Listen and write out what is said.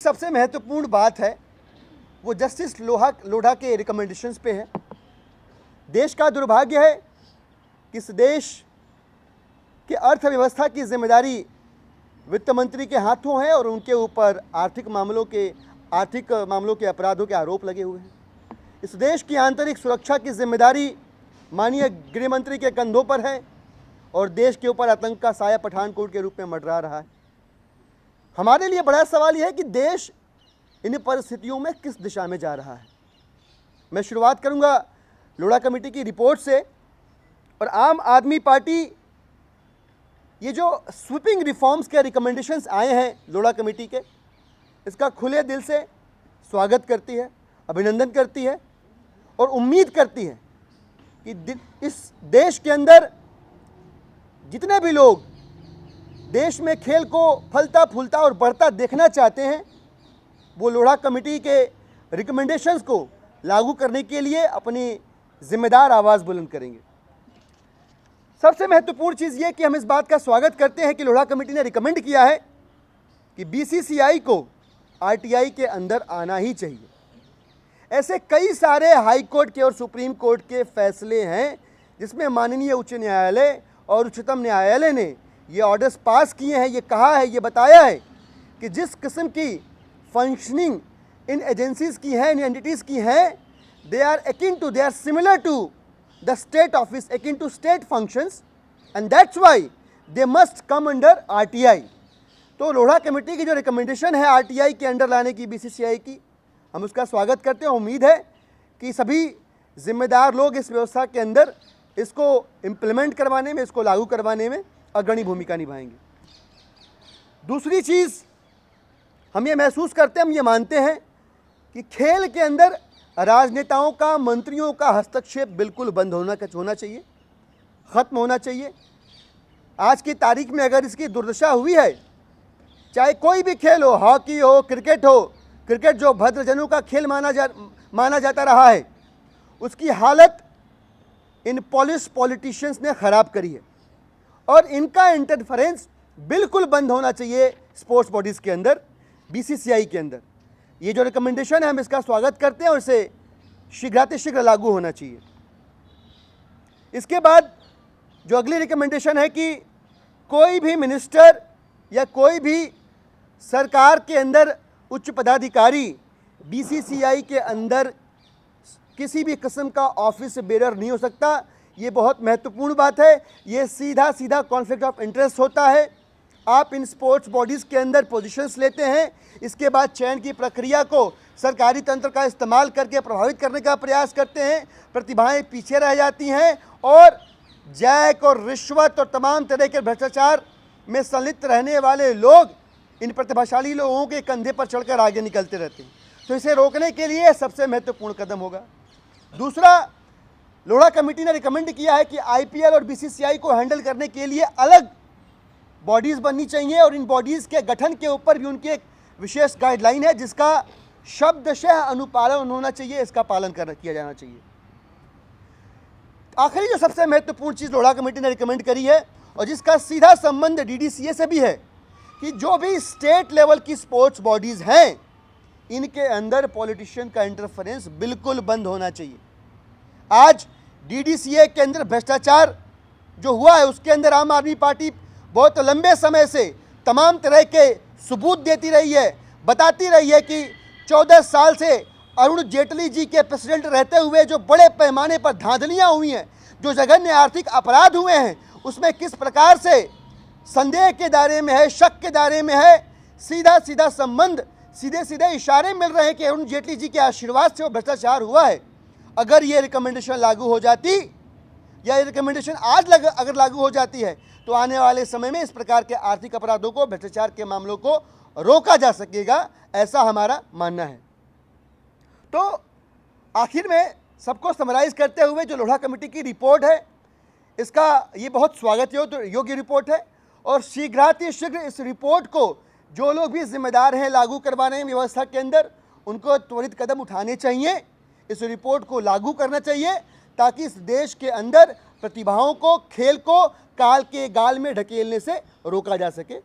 सबसे महत्वपूर्ण बात है वो जस्टिस लोढ़ा के रिकमेंडेशंस पे है। देश का दुर्भाग्य है कि इस देश की अर्थव्यवस्था की जिम्मेदारी वित्त मंत्री के हाथों है और उनके ऊपर आर्थिक मामलों के अपराधों के आरोप लगे हुए हैं। इस देश की आंतरिक सुरक्षा की जिम्मेदारी माननीय गृह मंत्री के कंधों पर है और देश के ऊपर आतंक का साया पठानकोट के रूप में मंडरा रहा है। हमारे लिए बड़ा सवाल यह है कि देश इन परिस्थितियों में किस दिशा में जा रहा है। मैं शुरुआत करूंगा लोढ़ा कमेटी की रिपोर्ट से। और आम आदमी पार्टी ये जो स्वीपिंग रिफॉर्म्स के रिकमेंडेशंस आए हैं लोढ़ा कमेटी के, इसका खुले दिल से स्वागत करती है, अभिनंदन करती है और उम्मीद करती है कि इस देश के अंदर जितने भी लोग देश में खेल को फलता फूलता और बढ़ता देखना चाहते हैं वो लोढ़ा कमेटी के रिकमेंडेशंस को लागू करने के लिए अपनी जिम्मेदार आवाज़ बुलंद करेंगे। सबसे महत्वपूर्ण चीज़ ये कि हम इस बात का स्वागत करते हैं कि लोढ़ा कमेटी ने रिकमेंड किया है कि बीसीसीआई को आरटीआई के अंदर आना ही चाहिए। ऐसे कई सारे हाई कोर्ट के और सुप्रीम कोर्ट के फैसले हैं जिसमें माननीय उच्च न्यायालय और उच्चतम न्यायालय ने ये ऑर्डर्स पास किए हैं, ये कहा है, ये बताया है कि जिस किस्म की फंक्शनिंग इन एजेंसीज़ की है, इन एंटिटीज़ की हैं, they are similar to the state office, akin to state functions, and that's why they must come under RTI। तो लोढ़ा कमेटी की जो रिकमेंडेशन है RTI के अंडर लाने की बीसीसीआई की, हम उसका स्वागत करते हैं। उम्मीद है कि सभी जिम्मेदार लोग इस व्यवस्था के अंदर इसको इम्प्लीमेंट करवाने में, इसको लागू करवाने में अग्रणी भूमिका निभाएंगे। दूसरी चीज़ हम ये महसूस करते हैं, हम ये मानते हैं कि खेल के अंदर राजनेताओं का, मंत्रियों का हस्तक्षेप बिल्कुल बंद होना चाहिए, ख़त्म होना चाहिए। आज की तारीख में अगर इसकी दुर्दशा हुई है, चाहे कोई भी खेल हो, हॉकी हो, क्रिकेट जो भद्रजनों का खेल माना जाता रहा है, उसकी हालत इन पॉलिटिशियंस ने ख़राब करी है और इनका इंटरफेरेंस बिल्कुल बंद होना चाहिए स्पोर्ट्स बॉडीज़ के अंदर, बीसीसीआई के अंदर। ये जो रिकमेंडेशन है हम इसका स्वागत करते हैं और इसे शीघ्रातिशीघ्र लागू होना चाहिए। इसके बाद जो अगली रिकमेंडेशन है कि कोई भी मिनिस्टर या कोई भी सरकार के अंदर उच्च पदाधिकारी बीसीसीआई के अंदर किसी भी किस्म का ऑफिस बेरर नहीं हो सकता। ये बहुत महत्वपूर्ण बात है। ये सीधा कॉन्फ्लिक्ट ऑफ इंटरेस्ट होता है। आप इन स्पोर्ट्स बॉडीज़ के अंदर पोजीशंस लेते हैं, इसके बाद चयन की प्रक्रिया को सरकारी तंत्र का इस्तेमाल करके प्रभावित करने का प्रयास करते हैं, प्रतिभाएं पीछे रह जाती हैं और जैक और रिश्वत और तमाम तरह के भ्रष्टाचार में संलिप्त रहने वाले लोग इन प्रतिभाशाली लोगों के कंधे पर चढ़कर आगे निकलते रहते हैं। तो इसे रोकने के लिए सबसे महत्वपूर्ण कदम होगा। दूसरा, लोढ़ा कमेटी ने रिकमेंड किया है कि आईपीएल और बीसीसीआई को हैंडल करने के लिए अलग बॉडीज़ बननी चाहिए और इन बॉडीज़ के गठन के ऊपर भी उनकी एक विशेष गाइडलाइन है जिसका शब्दशः अनुपालन होना चाहिए, इसका पालन किया जाना चाहिए। आखिरी जो सबसे महत्वपूर्ण चीज़ लोढ़ा कमेटी ने रिकमेंड करी है और जिसका सीधा संबंध डीडीसीए से भी है कि जो भी स्टेट लेवल की स्पोर्ट्स बॉडीज़ हैं इनके अंदर पॉलिटिशियन का इंटरफेरेंस बिल्कुल बंद होना चाहिए। आज डीडीसीए के अंदर भ्रष्टाचार जो हुआ है उसके अंदर आम आदमी पार्टी बहुत लंबे समय से तमाम तरह के सबूत देती रही है, बताती रही है कि 14 साल से अरुण जेटली जी के प्रेसिडेंट रहते हुए जो बड़े पैमाने पर धांधलियाँ हुई हैं, जो जघन्य आर्थिक अपराध हुए हैं, उसमें किस प्रकार से संदेह के दायरे में है, शक के दायरे में है, सीधा संबंध, सीधे इशारे मिल रहे हैं कि अरुण जेटली जी के आशीर्वाद से वो भ्रष्टाचार हुआ है। अगर ये रिकमेंडेशन लागू हो जाती या ये रिकमेंडेशन आज अगर लागू हो जाती है तो आने वाले समय में इस प्रकार के आर्थिक अपराधों को, भ्रष्टाचार के मामलों को रोका जा सकेगा, ऐसा हमारा मानना है। तो आखिर में सबको समराइज करते हुए जो लोढ़ा कमेटी की रिपोर्ट है इसका ये बहुत स्वागत योग्य रिपोर्ट है और शीघ्र इस रिपोर्ट को जो लोग भी जिम्मेदार हैं लागू करवाने में व्यवस्था के अंदर, उनको त्वरित कदम उठाने चाहिए, इस रिपोर्ट को लागू करना चाहिए ताकि इस देश के अंदर प्रतिभाओं को, खेल को काल के गाल में ढकेलने से रोका जा सके।